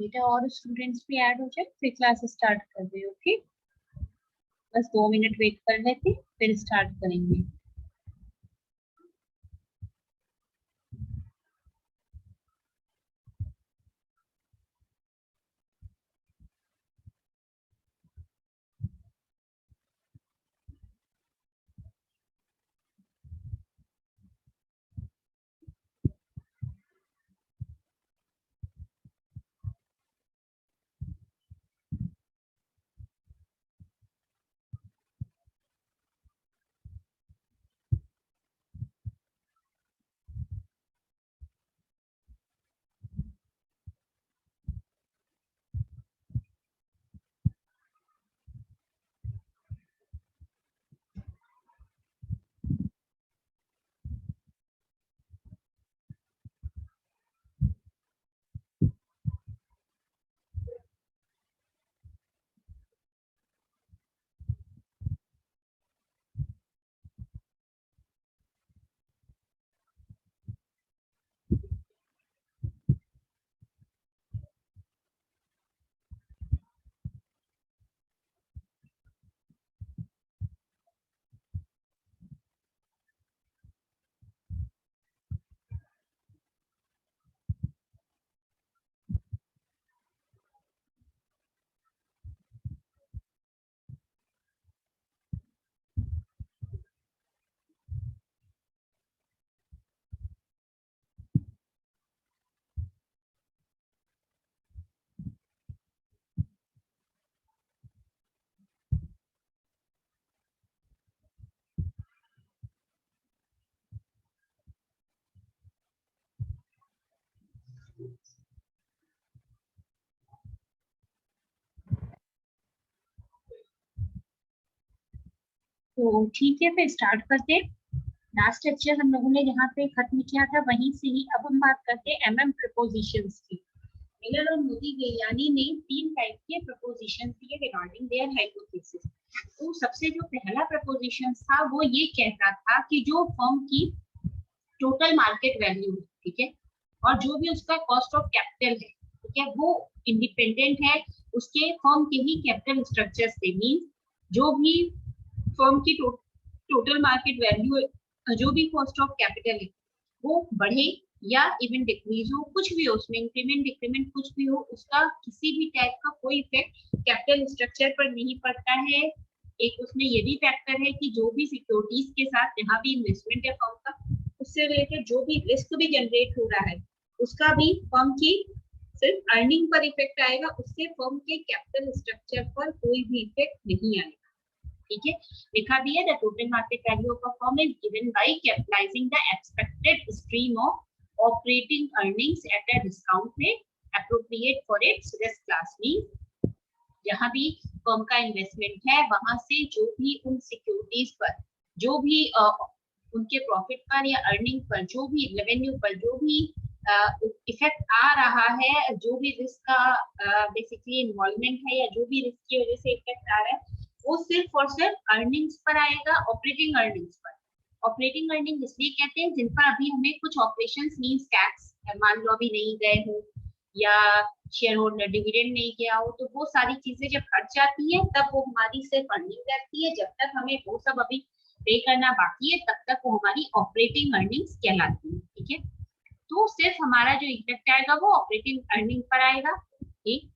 बेटा और स्टूडेंट्स भी ऐड हो जाए फिर क्लास स्टार्ट कर दे। ओके, बस 2 मिनट वेट कर लेते फिर स्टार्ट करेंगे। तो ठीक है फिर स्टार्ट करते हैं। लास्ट लेक्चर हम लोगों ने जहाँ पे खत्म किया था वहीं से ही अब हम बात करते हैं एमएम प्रपोजिशंस की। मिलर और मोदिग्लियानी ने 3 टाइप के प्रपोजिशन दिए रिगार्डिंग देयर हाइपोथेसिस। तो सबसे जो पहला प्रपोजिशन था वो ये कहता था कि जो फर्म की टोटल मार्केट वैल्यू है, ठीक है, और जो भी उसका कॉस्ट ऑफ कैपिटल है, ठीक है, वो इंडिपेंडेंट है उसके फर्म के ही कैपिटल स्ट्रक्चर से। मींस जो भी फर्म की टोटल मार्केट वैल्यू, जो भी कॉस्ट ऑफ कैपिटल है, वो बढ़े या इवन डिक्रीज हो, कुछ भी हो उसमें, इंक्रीमेंट डिक्रीमेंट कुछ भी हो, उसका किसी भी टाइप का कोई इफेक्ट कैपिटल स्ट्रक्चर पर नहीं पड़ता है। एक उसमें ये भी फैक्टर है कि जो भी सिक्योरिटीज के साथ जहाँ भी इन्वेस्टमेंट है फर्म का, उससे रिलेटेड जो भी रिस्क भी जनरेट हो रहा है उसका भी फर्म की सिर्फ अर्निंग पर इफेक्ट आएगा, उससे फर्म के कैपिटल स्ट्रक्चर पर कोई भी इफेक्ट नहीं आएगा। ठीक है, लिखा भी है the total market value of a firm is given by capitalising the expected stream of operating earnings at a discount rate appropriate for its risk class. Means जहां भी फर्म का इन्वेस्टमेंट है वहां से जो भी उन सिक्योरिटीज पर, जो भी उनके प्रॉफिट पर या अर्निंग पर, जो भी रेवेन्यू पर जो भी इफेक्ट आ रहा है, जो भी रिस्क का बेसिकली इन्वॉल्वमेंट है या जो भी रिस्क की वजह से इफेक्ट आ रहा है, वो सिर्फ और सिर्फ अर्निंग्स पर आएगा, ऑपरेटिंग अर्निंग्स पर। ऑपरेटिंग अर्निंग इसलिए कहते हैं जिन पर अभी हमें कुछ ऑपरेशंस मींस टैक्स मान लो अभी नहीं गए हो या शेयर होल्डर डिविडेंड नहीं किया हो, तो वो सारी चीजें जब हट जाती है तब वो हमारी सिर्फ अर्निंग रहती है। जब तक हमें वो सब अभी पे करना बाकी है तब तक वो हमारी ऑपरेटिंग अर्निंग्स कहलाती है। ठीक है, तो सिर्फ हमारा जो इफेक्ट आएगा वो ऑपरेटिंग अर्निंग पर आएगा। ठीक,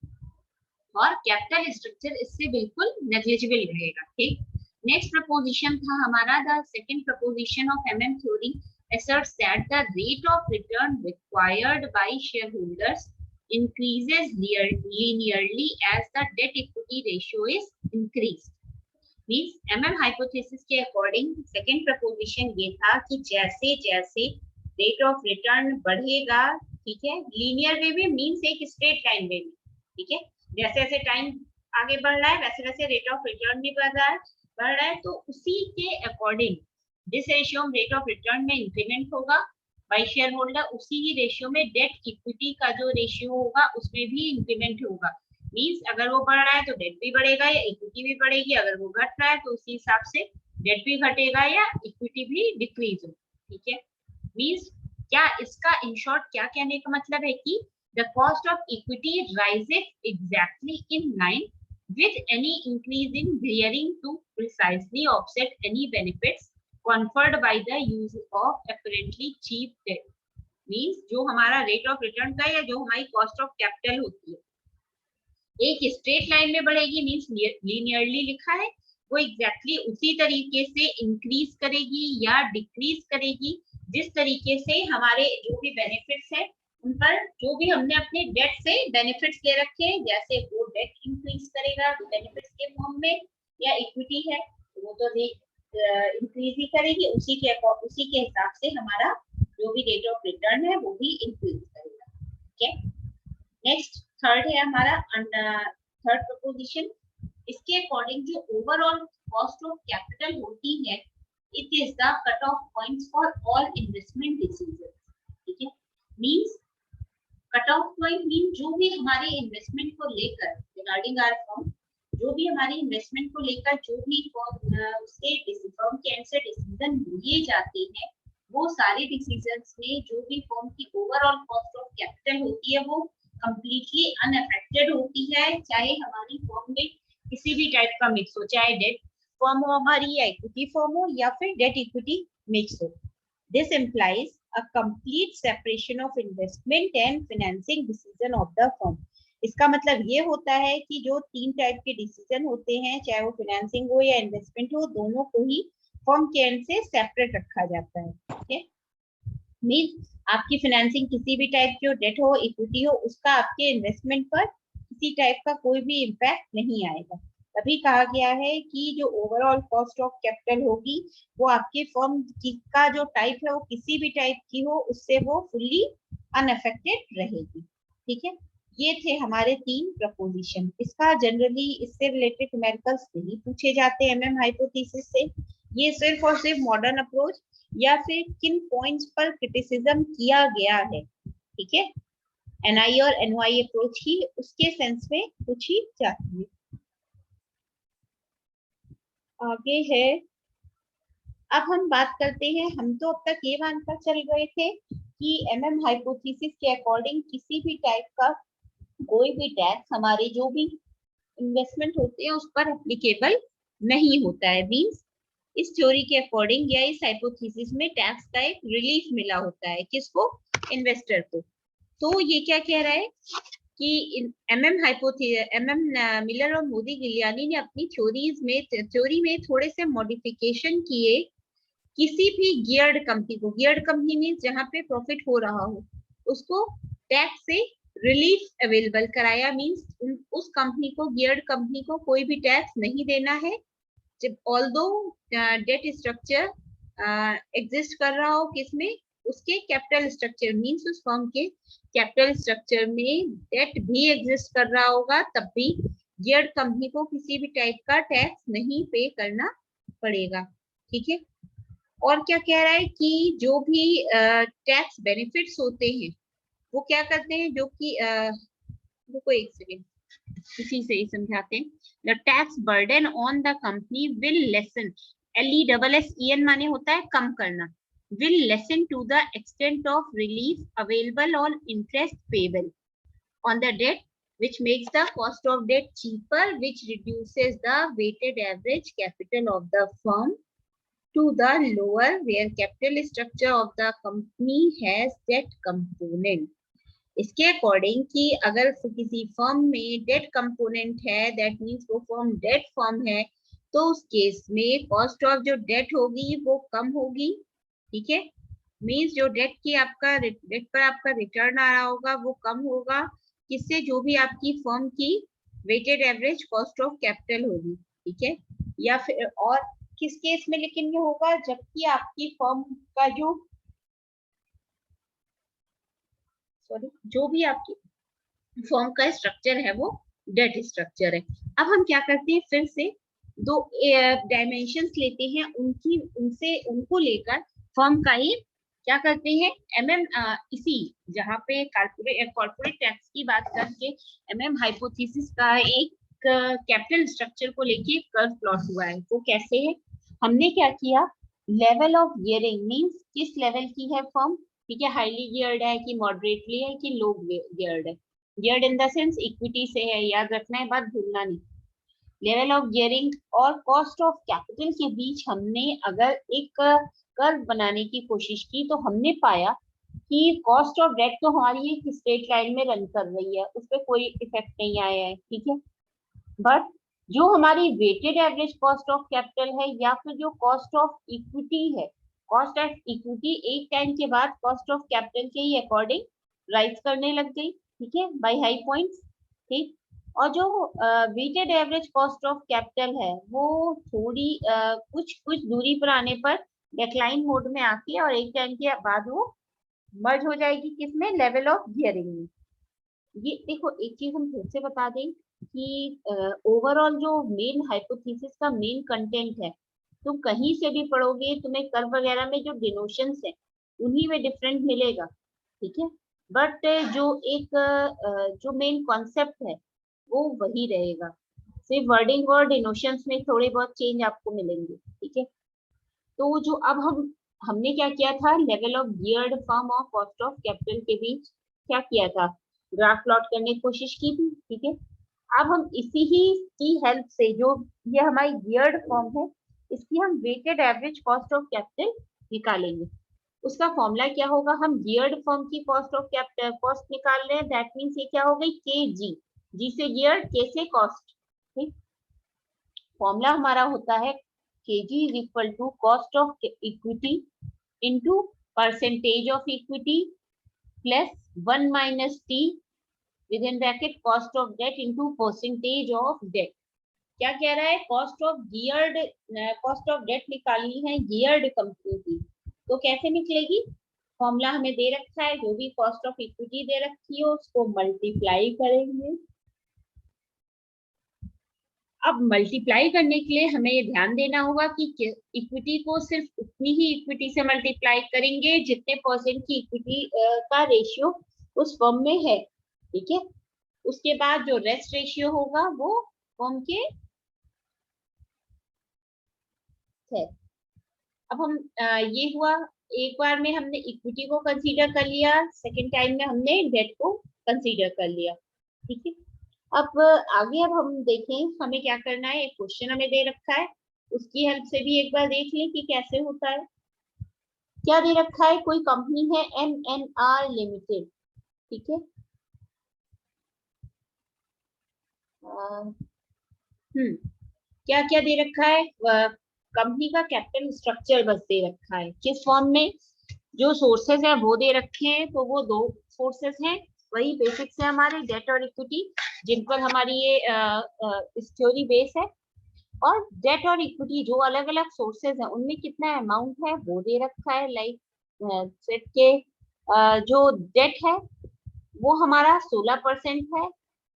और कैपिटल स्ट्रक्चर इससे बिल्कुल नेग्लिजिबल रहेगा। ठीक, नेक्स्ट प्रपोजिशन था हमारा the second preposition of MM theory asserts that the rate of return required by shareholders increases linearly as the debt equity ratio is increased. Means MM hypothesis के according second preposition ये था कि जैसे जैसे rate of return बढ़ेगा, ठीक है, linear वे में मींस एक स्ट्रेट लाइन वे में, ठीक है, जैसे जैसे टाइम आगे बढ़ रहा है वैसे वैसे रेट ऑफ रिटर्न भी बढ़ रहा है, तो उसी के अकॉर्डिंग जिस रेशियो में रेट ऑफ रिटर्न में इंक्रीमेंट होगा बाय शेयर होल्डर, उसी ही रेशियो में डेट इक्विटी का जो रेशियो होगा उसमें भी इंक्रीमेंट होगा। मींस अगर वो बढ़ रहा है तो डेट भी बढ़ेगा या इक्विटी भी बढ़ेगी, अगर वो घट रहा है तो उसी हिसाब से डेट भी घटेगा या इक्विटी भी डिक्रीज होगी। ठीक है, मींस क्या इसका इन शॉर्ट क्या कहने का मतलब है कि the cost of equity rises exactly in line with any increase in gearing to precisely offset any benefits conferred by the use of apparently cheap debt. Means जो हमारा रेट ऑफ रिटर्न का या जो हमारी कॉस्ट ऑफ कैपिटल होती है एक straight line में बढ़ेगी, मींस लीनियरली लिखा है, वो एग्जैक्टली उसी तरीके से इंक्रीज करेगी या डिक्रीज करेगी जिस तरीके से हमारे जो भी बेनिफिट्स है उन पर जो भी हमने अपने डेट से बेनिफिट्स ले रखे हैं, जैसे वो डेट इंक्रीज करेगा बेनिफिट्स के फॉर्म में, या इक्विटी है वो तो इंक्रीज ही करेगी, उसी के हिसाब से हमारा जो भी रेट ऑफ रिटर्न है वो भी इंक्रीज करेगा. ठीक है. नेक्स्ट थर्ड है हमारा थर्ड प्रपोजिशन. इसके अकॉर्डिंग जो ओवरऑल कॉस्ट ऑफ कैपिटल होती है it is the cut off points for all investment decision. ठीक है. Means cut off point mean जो भी हमारे इन्वेस्टमेंट को लेकर रिगार्डिंग आवर फर्म, जो भी हमारे इन्वेस्टमेंट को लेकर जो भी उसके फर्म के एंड से डिसीजन लिए जाते हैं वो सारे डिसीजंस में जो भी फर्म की ओवरऑल कॉस्ट ऑफ कैपिटल होती है वो कंप्लीटली अनअफेक्टेड होती है, चाहे हमारी फर्म में किसी भी टाइप का मिक्स हो, चाहे डेट फर्म हो हमारी या इक्विटी फर्म हो या फिर डेट इक्विटी मिक्स हो. This implies a complete separation of investment and financing decision of the firm. इसका मतलब ये होता है कि जो तीन टाइप के डिसीजन होते हैं, चाहे वो फाइनेंसिंग हो या इन्वेस्टमेंट हो, दोनों को ही फर्म के एंड से सेपरेट रखा जाता है. ठीक है. मींस आपकी फाइनेंसिंग किसी भी टाइप की हो, डेट हो, इक्विटी हो, उसका आपके इन्वेस्टमेंट पर किसी टाइप का कोई भी इम्पैक्ट नहीं आएगा. तभी कहा गया है कि जो ओवरऑल कॉस्ट ऑफ कैपिटल होगी वो आपके फर्म का जो टाइप है वो किसी भी टाइप की हो उससे वो फुल्ली अनअफेक्टेड रहेगी. ठीक है. ये थे हमारे तीन प्रपोजिशन. इसका जनरली इससे रिलेटेड न्यूमेरिकल्स नहीं पूछे जाते एमएम हाइपोथेसिस से. ये सिर्फ और सिर्फ मॉडर्न अप्रोच या फिर किन पॉइंट्स पर क्रिटिसिज्म किया गया है, ठीक है, एनआई और एनवाई अप्रोच ही उसके सेंस में पूछी जाती है. आगे है, अब हम बात करते हैं. हम तो अब तक ये मानकर चल रहे थे कि एमएम हाइपोथेसिस के अकॉर्डिंग किसी भी टाइप का कोई भी टैक्स हमारे जो भी इन्वेस्टमेंट होते हैं उस पर एप्लीकेबल नहीं होता है. मींस इस थ्योरी के अकॉर्डिंग या इस हाइपोथेसिस में टैक्स का एक रिलीफ मिला होता है. किसको? इन्वेस्टर को. तो ये क्या कह रहा है कि एमएम मिलर और मोदी गिलियानी ने अपनी थ्योरी में थोड़े से मॉडिफिकेशन किए. किसी भी गियर्ड कंपनी मींस जहां पे प्रॉफिट हो रहा हो उसको टैक्स से रिलीफ अवेलेबल कराया. मींस उस कंपनी को, गियर्ड कंपनी को कोई भी टैक्स नहीं देना है. जब ऑल्दो डेट स्ट्रक्चर एग्जिस्ट कर रहा हो, किसमें? उसके कैपिटल स्ट्रक्चर मींस उस फर्म के कैपिटल स्ट्रक्चर में डेट भी एग्जिस्ट कर रहा होगा, तब भी गियर्ड कंपनी को किसी भी टाइप का टैक्स नहीं पे करना पड़ेगा. ठीक है. और क्या कह रहा है कि जो भी टैक्स बेनिफिट्स होते हैं वो क्या करते हैं, जो कि रुको एक सेकेंड, इसी से ही समझाते हैं. The tax burden on the company will lesson, LESSEN माने होता है कम करना, will lessen to the extent of relief available on interest payable on the debt, which makes the cost of debt cheaper, which reduces the weighted average capital of the firm to the lower where capital structure of the company has debt component. इसके according कि अगर किसी firm में date component है, that means वो firm date firm है, तो उस केस में कॉस्ट ऑफ जो डेट होगी वो कम होगी. ठीक है. मींस जो डेट पर आपका रिटर्न आ रहा होगा वो कम होगा. किससे? जो भी आपकी फर्म की weighted average cost of capital होगी. ठीक है. या फिर और किस केस में लेकिन ये होगा? जबकि आपकी फर्म का जो भी आपकी फर्म का स्ट्रक्चर है वो डेट स्ट्रक्चर है. अब हम क्या करते हैं, फिर से दो डायमेंशंस लेते हैं, उनको लेकर फर्म का ही क्या करते हैं एमएम इसी जहाँ पे कॉर्पोरेट टैक्स की बात करके एमएम हाइपोथेसिस का एक कैपिटल स्ट्रक्चर को लेके कर्व प्लॉट हुआ है. वो कैसे है? हमने क्या किया, लेवल ऑफ गियरिंग मींस किस लेवल की है फर्म, ठीक है, हाईली गियर्ड है कि मॉडरेटली है कि लो गियर्ड है। Geared in the sense equity से है, याद रखना है, बात भूलना नहीं। लेवल ऑफ गियरिंग और कॉस्ट ऑफ कैपिटल के बीच हमने अगर एक कर्व बनाने की कोशिश की तो हमने पाया कि कॉस्ट ऑफ डेट तो हमारी एक स्ट्रेट लाइन में रन कर रही है, उस पर कोई इफेक्ट नहीं आया है, ठीक है। बट जो हमारी weighted average cost of capital है या फिर जो कॉस्ट ऑफ इक्विटी है, कॉस्ट ऑफ इक्विटी एक टाइम के बाद कॉस्ट ऑफ कैपिटल के ही अकॉर्डिंग राइज करने लग गई, ठीक है, बाय हाई पॉइंट्स, ठीक। और जो weighted average cost of capital है वो थोड़ी कुछ कुछ दूरी पर आने पर डिक्लाइन मोड में आती है और एक टाइम के बाद वो मर्ज हो जाएगी किसमें, लेवल ऑफ गियरिंग में। ये देखो एक चीज हम फिर से बता दें कि ओवरऑल जो मेन हाइपोथेसिस का मेन कंटेंट है, तुम कहीं से भी पढ़ोगे तुम्हें कर्व वगैरह में जो डिनोशंस है उन्हीं में डिफरेंट मिलेगा, ठीक है। बट जो एक जो मेन कॉन्सेप्ट है वो वही रहेगा, सिर्फ वर्डिंग और डिनोशंस में थोड़े बहुत चेंज आपको मिलेंगे, ठीक है। तो जो अब हमने क्या किया था, लेवल ऑफ गियर्ड फॉर्म और कॉस्ट ऑफ कैपिटल के बीच क्या किया था, ग्राफ प्लॉट करने की कोशिश की थी, ठीक है। अब हम इसी ही की हेल्प से, जो ये हमारी गियर्ड फॉर्म है, इसकी हम weighted average cost of capital निकालेंगे। उसका फॉर्मूला क्या होगा, हम गियर्ड फॉर्म की कॉस्ट ऑफ कैपिटल कॉस्ट निकाल रहे हैं, दैट मीन्स ये क्या हो गई, के जी, जी से गियर्ड, के से कॉस्ट, ठीक। फॉर्मूला हमारा होता है kg is equal to cost of equity into percentage of equity plus 1 minus t within bracket cost of debt into percentage of debt। क्या कह रहा है, cost of geared, cost of debt निकालनी है गियर्ड कंपनी की, तो कैसे निकलेगी, फॉर्मूला हमें दे रखा है, जो भी कॉस्ट ऑफ इक्विटी दे रखी है उसको मल्टीप्लाई करेंगे। अब मल्टीप्लाई करने के लिए हमें ये ध्यान देना होगा कि इक्विटी को सिर्फ उतनी ही इक्विटी से मल्टीप्लाई करेंगे जितने परसेंट की इक्विटी का रेशियो उस फर्म में है, ठीक है। उसके बाद जो रेस्ट रेशियो होगा वो फर्म के है। अब हम ये हुआ, एक बार में हमने इक्विटी को कंसीडर कर लिया, सेकेंड टाइम में हमने डेट को कंसीडर कर लिया, ठीक है। अब आगे अब हम देखें हमें क्या करना है, एक क्वेश्चन हमें दे रखा है, उसकी हेल्प से भी एक बार देख लें कि कैसे होता है। क्या दे रखा है, कोई कंपनी है MNR लिमिटेड, ठीक है। क्या क्या दे रखा है, कंपनी का कैपिटल स्ट्रक्चर बस दे रखा है, किस फॉर्म में, जो सोर्सेज है वो दे रखे हैं, तो वो दो सोर्सेज हैं, वही बेसिक्स है हमारे, डेट और इक्विटी, जिन पर हमारी ये थ्योरी बेस है। और डेट और इक्विटी जो अलग अलग सोर्सेज है उनमें कितना अमाउंट है वो दे रखा है, लाइक सेट के जो डेट है वो हमारा 16% है,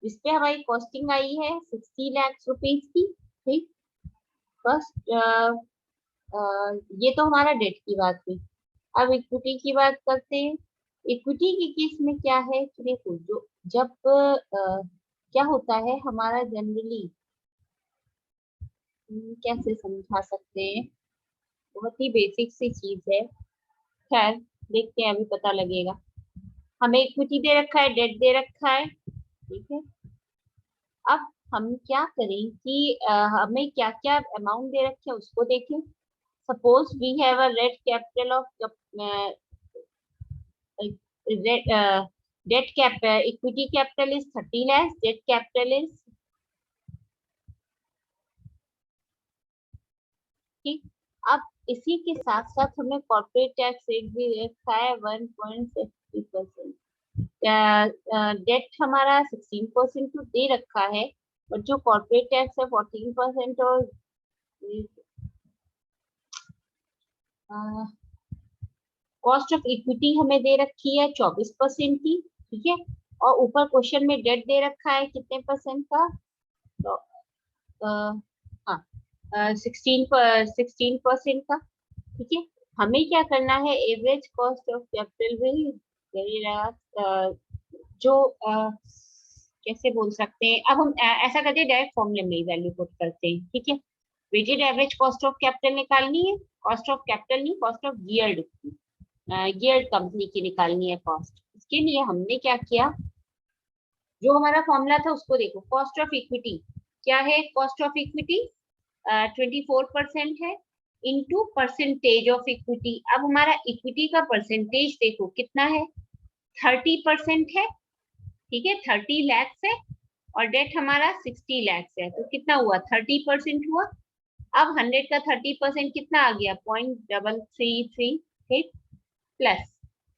जिसपे हमारी कॉस्टिंग आई है 60 लाख रुपीज की, ठीक। फर्स्ट ये तो हमारा डेट की बात हुई। अब इक्विटी की बात करते हैं। इक्विटी के केस में क्या है कि देखो, जो जब क्या होता है हमारा जनरली, कैसे समझा सकते हैं, बहुत ही बेसिक सी चीज है, खैर देखते हैं अभी पता लगेगा। हमें इक्विटी दे रखा है, डेट दे रखा है, ठीक है। अब हम क्या करें कि हमें क्या क्या अमाउंट दे रखे हैं उसको देखें। Suppose we have a rate capital of debt cap equity capital is 30 lakhs, debt capital is, ठीक। अब इसी के साथ साथ हमें कॉर्पोरेट टैक्स रेट भी रखा है 1.50%, डेट हमारा 16% तो दे रखा है, और जो कॉर्पोरेट टैक्स है 14%, और कॉस्ट ऑफ इक्विटी हमें दे रखी है 24% की, ठीक है। और ऊपर क्वेश्चन में डेट दे रखा है कितने परसेंट का, तो हाँ 16% का, ठीक है। हमें क्या करना है, एवरेज कॉस्ट ऑफ कैपिटल भी जो कैसे बोल सकते हैं, अब हम ऐसा करते हैं डायरेक्ट फॉर्मूले में ही वैल्यू पुट करते हैं, ठीक है। Weighted average cost of capital निकालनी है, कॉस्ट ऑफ कैपिटल नहीं, cost of geared, geared company की निकालनी है कॉस्ट। इसके लिए हमने क्या किया, जो हमारा फॉर्मूला था उसको देखो। कॉस्ट ऑफ इक्विटी क्या है, कॉस्ट ऑफ इक्विटी 24% है इनटू परसेंटेज ऑफ इक्विटी। अब हमारा इक्विटी का परसेंटेज देखो कितना है, 30% है, ठीक है, 30 लाख है, और डेट हमारा 60 लाख है, तो कितना हुआ, 30% हुआ। अब 100 का 30% कितना आ गया, 0.333, ठीक, प्लस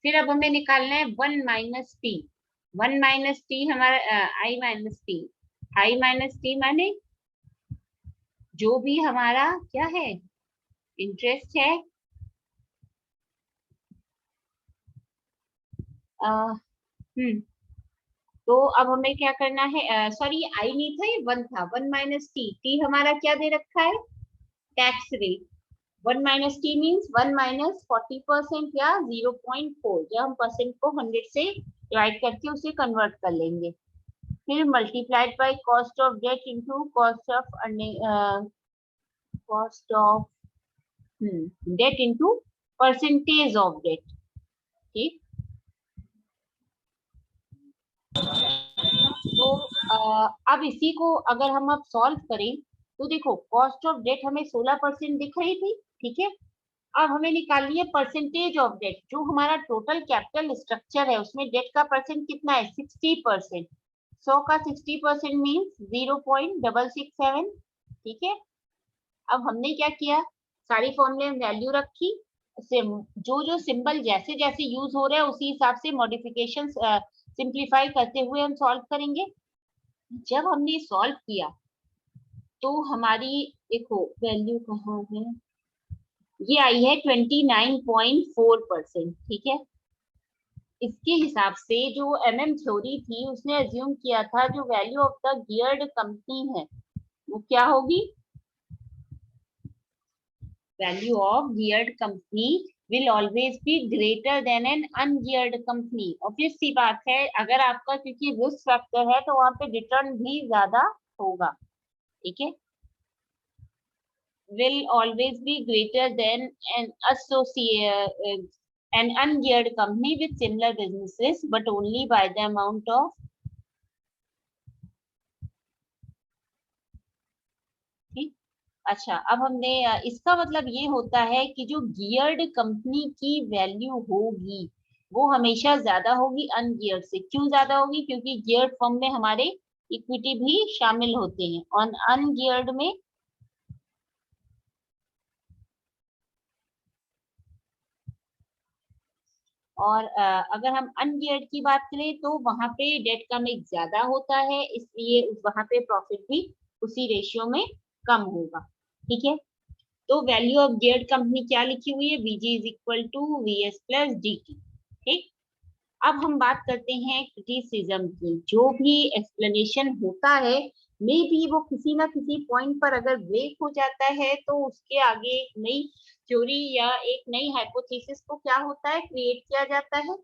फिर अब हमें निकालना है 1 माइनस टी। 1 माइनस टी हमारा आई माइनस टी, आई माइनस टी माने जो भी हमारा क्या है, इंटरेस्ट है, तो अब हमें क्या करना है, सॉरी आई नहीं था, ये 1 था, 1 माइनस टी, टी हमारा क्या दे रखा है, tax rate. 1 minus T means 1 minus 40% या 0.4, जब हम परसेंट को 100 से डिवाइड करके उसे कन्वर्ट कर लेंगे। फिर multiplied by cost of debt into cost of debt into percentage of debt, ठीक। तो अब इसी को अगर हम अब सॉल्व करें तो देखो कॉस्ट ऑफ डेट हमें 16% दिख रही थी, ठीक है। अब हमें निकालनी है परसेंटेज ऑफ डेट, जो हमारा टोटल कैपिटल स्ट्रक्चर है उसमें डेट का परसेंट कितना है, 60%। 100 का 60% मीन्स 0.667, ठीक है। अब हमने क्या किया, सारी फॉर्मूले में वैल्यू रखी, जो जो सिंबल जैसे जैसे यूज हो रहे हैं उसी हिसाब से मॉडिफिकेशन सिंप्लीफाई करते हुए हम सॉल्व करेंगे। जब हमने सॉल्व किया तो हमारी देखो वैल्यू कहाँ है, ये आई है 29.4%, ठीक है। इसके हिसाब से जो एमएम थ्योरी थी उसने अज्यूम किया था जो value of the geared company है वो क्या होगी, value of geared company will always be greater than an ungeared company। Obvious सी बात है, अगर आपका क्योंकि रिस्क फैक्टर है तो वहां पे रिटर्न भी ज्यादा होगा, ठीक है। will always be greater than an associate an ungeared company with similar businesses but only by the amount of, ठीक। अच्छा, अब हमने इसका मतलब ये होता है कि जो गियर्ड कंपनी की वैल्यू होगी वो हमेशा ज्यादा होगी अनगियर्ड से। क्यों ज्यादा होगी, क्योंकि गियर्ड फर्म में हमारे इक्विटी भी शामिल होते हैं और अनगियर्ड में और अगर हम अनगियर्ड की बात करें तो वहां पे डेट का मिक्स ज्यादा होता है, इसलिए वहां पे प्रॉफिट भी उसी रेशियो में कम होगा, ठीक है। तो वैल्यू ऑफ गियर्ड कंपनी क्या लिखी हुई है, VG is equal to V S plus D T, ठीक। अब हम बात करते हैं क्रिटिसिज्म की। जो भी एक्सप्लेनेशन होता है मे बी वो किसी ना किसी पॉइंट पर अगर ब्रेक हो जाता है तो उसके आगे एक नई थ्योरी या एक नई हाइपोथेसिस को क्या होता है, क्रिएट किया जाता है।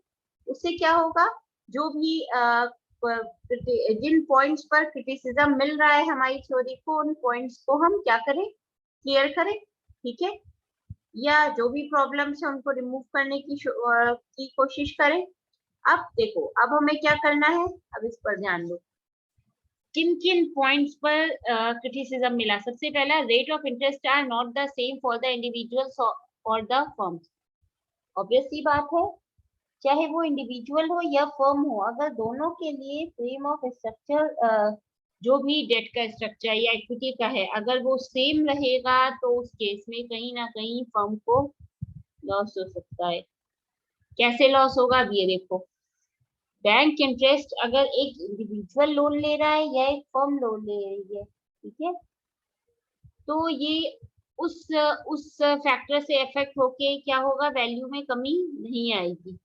उससे क्या होगा, जो भी जिन पॉइंट्स पर क्रिटिसिज्म मिल रहा है हमारी थ्योरी को, उन पॉइंट्स को हम क्या करें, क्लियर करें, ठीक है। या जो भी प्रॉब्लम्स है उनको रिमूव करने की कोशिश करें। अब देखो, अब हमें क्या करना है, अब इस पर ध्यान दो, किन किन पॉइंट्स पर क्रिटिसिज्म मिला। सबसे पहला, rate of interest are not the same for the individuals और द फर्म्स। ऑब्वियस सी बात है, चाहे वो इंडिविजुअल हो या फर्म हो, अगर दोनों के लिए फ्रेम ऑफ स्ट्रक्चर जो भी डेट का स्ट्रक्चर या इक्विटी का है अगर वो सेम रहेगा तो उस केस में कहीं ना कहीं फर्म को लॉस हो सकता है। कैसे लॉस होगा, अब ये देखो, बैंक इंटरेस्ट अगर एक इंडिविजुअल लोन ले रहा है या एक फर्म लोन ले रही है, ठीक है, तो ये उस फैक्टर से इफेक्ट होके क्या होगा, वैल्यू में कमी नहीं आएगी,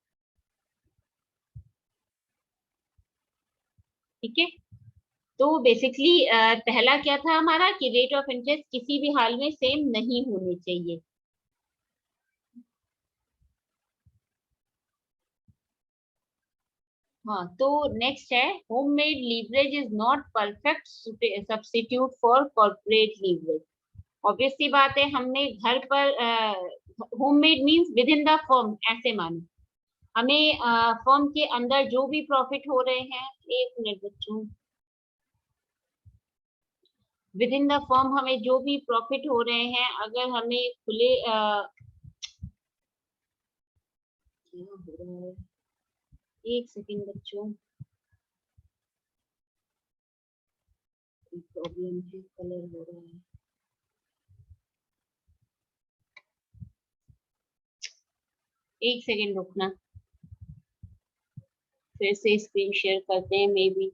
ठीक है। तो बेसिकली पहला क्या था हमारा कि रेट ऑफ इंटरेस्ट किसी भी हाल में सेम नहीं होनी चाहिए। हाँ, तो नेक्स्ट है, homemade leverage is not perfect substitute for corporate leverage. Obviously बात है, हमने घर पर homemade means with in the firm ऐसे मानो, हमें फर्म के अंदर जो भी प्रॉफिट हो रहे हैं, एक मिनट बच्चों, विद इन द फर्म हमें जो भी प्रॉफिट हो रहे हैं, अगर हमें खुले क्या हो रहा है, एक सेकेंड बच्चों, प्रॉब्लम है, कलर हो रहा है, एक सेकेंड रुकना, फिर से स्क्रीन शेयर करते हैं मे बी।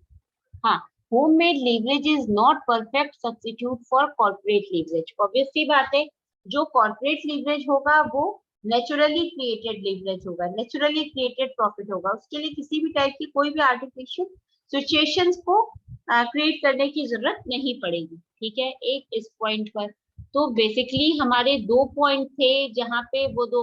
हाँ, homemade leverage is not perfect substitute for corporate leverage. Obviously बात है, जो कॉर्पोरेट लीवरेज होगा वो नेचुरली क्रिएटेड लीवरेज होगा, नेचुरली क्रिएटेड प्रॉफिट होगा, उसके लिए किसी भी टाइप की कोई भी आर्टिफिशियल सिचुएशंस को क्रिएट करने की जरूरत नहीं पड़ेगी। ठीक है, एक इस पॉइंट पर तो बेसिकली हमारे 2 पॉइंट थे, जहाँ पे वो दो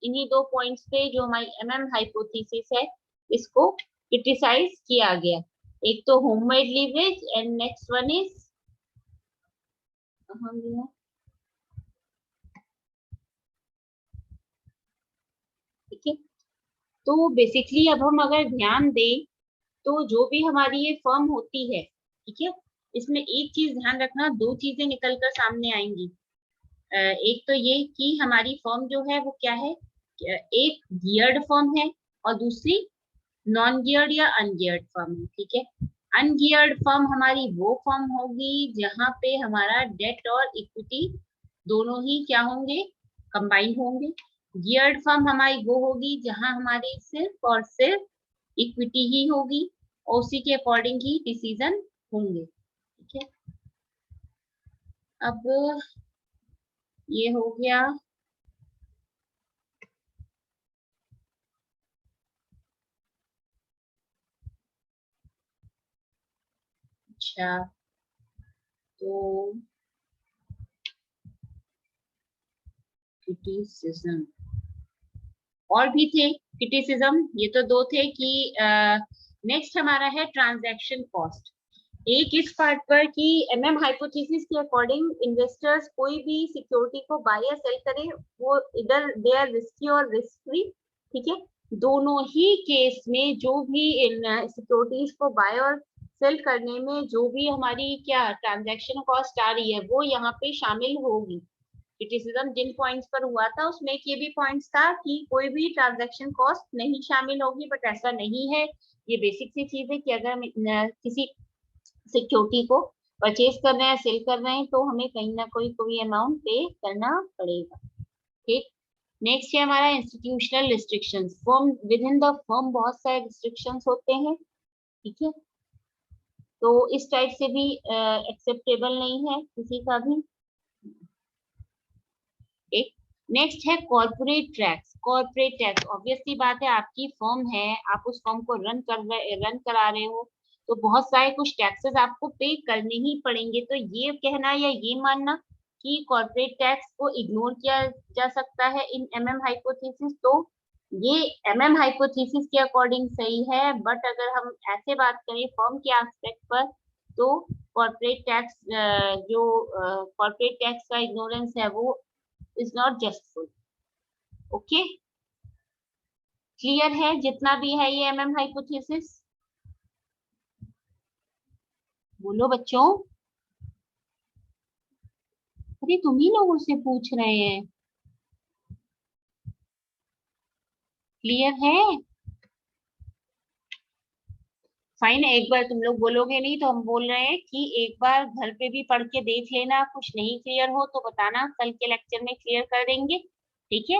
इन्हीं 2 पॉइंट्स पे जो हमारी एमएम हाइपोथेसिस है इसको क्रिटिसाइज किया गया। एक तो homemade leverage and next one is ठीक है। तो बेसिकली अब हम अगर ध्यान दें तो जो भी हमारी ये फर्म होती है, ठीक है, इसमें एक चीज ध्यान रखना, 2 चीजें निकलकर सामने आएंगी। एक तो ये कि हमारी फर्म जो है वो क्या है, एक गियर्ड फर्म है और दूसरी नॉन गियर्ड या अनगियर्ड फर्म है। ठीक है, अनगियर्ड फर्म हमारी वो फर्म होगी जहां पे हमारा डेट और इक्विटी दोनों ही क्या होंगे, कंबाइंड होंगे। गियर्ड फर्म हमारी वो होगी जहां हमारी सिर्फ और सिर्फ इक्विटी ही होगी और उसी के अकॉर्डिंग ही डिसीजन होंगे। ठीक है, अब ये हो गया। अच्छा, तो क्रिटिसिज्म और भी थे, क्रिटिसिज्म ये तो 2 थे कि नेक्स्ट हमारा है ट्रांजैक्शन कॉस्ट। एक इस पार्ट पर कि एमएम हाइपोथेसिस के अकॉर्डिंग इन्वेस्टर्स कोई भी सिक्योरिटी को बाय या सेल करें, वो इधर दे आर रिस्की और रिस्क फ्री। ठीक है, दोनों ही केस में जो भी इन सिक्योरिटीज को बाय और सेल करने में जो भी हमारी क्या ट्रांजैक्शन कॉस्ट आ रही है वो यहाँ पे शामिल होगी। क्रिटिसिज्म जिन पॉइंट्स पर हुआ था उसमें एक ये भी पॉइंट्स था कि कोई भी ट्रांजैक्शन कॉस्ट नहीं शामिल होगी, बट ऐसा नहीं है। ये बेसिक सी चीज है कि अगर हम किसी सिक्योरिटी को परचेज कर रहे हैं, सेल कर रहे हैं, तो हमें कहीं ना कोई अमाउंट पे करना पड़ेगा। ठीक, नेक्स्ट है हमारा institutional restrictions. Firm with in the firm बहुत सारे रिस्ट्रिक्शंस होते हैं। ठीक है, तो इस टाइप से भी एक्सेप्टेबल नहीं है किसी का भी। एक नेक्स्ट है corporate tax. Corporate tax obviously बात है, आपकी फर्म है, आप उस फर्म को रन करा रहे हो, तो बहुत सारे कुछ टैक्सेस आपको पे करने ही पड़ेंगे। तो ये कहना या ये मानना कि कॉर्पोरेट टैक्स को इग्नोर किया जा सकता है इन एमएम हाइपोथेसिस, तो ये एमएम हाइपोथेसिस के अकॉर्डिंग सही है। बट अगर हम ऐसे बात करें फर्म के एस्पेक्ट पर, तो कॉर्पोरेट टैक्स जो कॉर्पोरेट टैक्स का इग्नोरेंस है वो is not justful. Okay, clear है जितना भी है ये एमएम हाइपोथेसिस? बोलो बच्चों, अरे तुम ही लोगों से पूछ रहे हैं। क्लियर है? फाइन, एक बार तुम लोग बोलोगे नहीं तो हम बोल रहे हैं कि एक बार घर पे भी पढ़ के देख लेना, कुछ नहीं क्लियर हो तो बताना, कल के लेक्चर में क्लियर कर देंगे। ठीक है,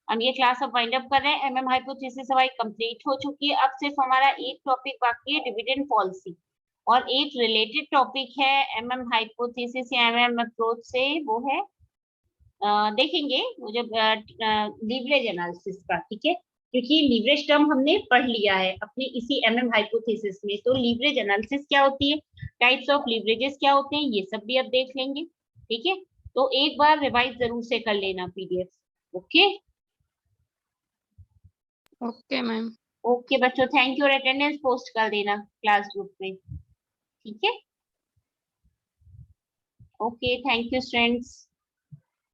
हम ये क्लास अब वाइंड अप कर रहे हैं। एमएम हाइपोथेसिस हमारी कंप्लीट हो चुकी है। अब सिर्फ हमारा एक टॉपिक बाकी है, डिविडेंड पॉलिसी, और एक रिलेटेड टॉपिक है एमएम हाइपोथेसिस या एमएम अप्रोच से, वो है देखेंगे मुझे लीवरेज एनालिसिस का। ठीक है, क्योंकि लीवरेज टर्म हमने पढ़ लिया है अपनी इसी एमएम हाइपोथेसिस में, तो लीवरेज एनालिसिस क्या होती है, टाइप्स ऑफ लीवरेजेस क्या होते हैं, ये सब भी अब देख लेंगे। ठीक है, तो एक बार रिवाइज जरूर से कर लेना PDF. Okay okay ma'am. Okay बच्चों, थैंक यू, और अटेंडेंस पोस्ट कर देना क्लास ग्रुप में। ठीक है। Okay, thank you students.